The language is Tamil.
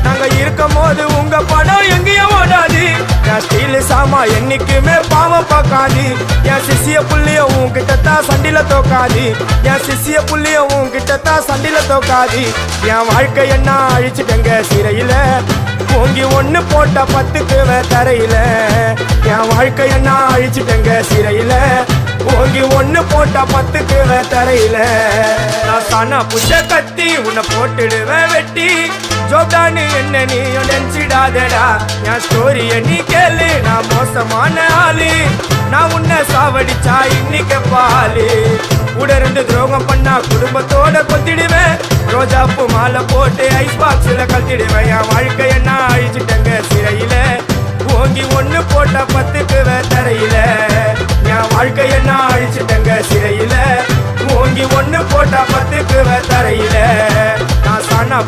நாங்க இருக்கும் போது உங்க படம் எங்கேயும் ஓடாது. என் ஸ்டீல் சாமா என்னைக்குமே பாவம் பார்க்காது. என் சிசிய புள்ளிய உன்கிட்டத்தான் சண்டில தோக்காது. என் சிசிய புள்ளிய உன்கிட்டத்தான் சண்டில தோக்காது. என் வாழ்க்கை என்ன அழிச்சுட்டங்க சிறையில, ஓங்கி ஒண்ணு போட்ட 10க்கு தரையில. என் வாழ்க்கை என்ன அழிச்சுட்டங்க சிறையில, ஓங்கி ஒண்ணு போட்ட 10க்கு தரையில. நான் சானா புஷ கத்தி உன்னை போட்டுடுவேன் வெட்டி. ஜோப்டானு என்ன நீ நினைச்சிடாதடா. என் ஸ்டோரிய நீ கேளு, நான் மோசமான ஆளு. நான் உன்னை சாவடிச்சா இன்னைக்கு பாலு. உடருந்து துரோகம் பண்ணா குடும்பத்தோட கொத்திடுவேன். ரோஜாப்பு மாலை போட்டு ஐஸ் பாக்ஸ்ல கத்திடுவேன். என் வாழ்க்கை என்ன அழிச்சிட்டங்க சிறையில, ஓங்கி ஒண்ணு போட்ட 10க்கு தரையில. என் வாழ்க்கை என்ன அழிச்சிட்டங்க சிறையில, ஓங்கி ஒண்ணு போட்ட 10க்கு தரையில. நான் சானா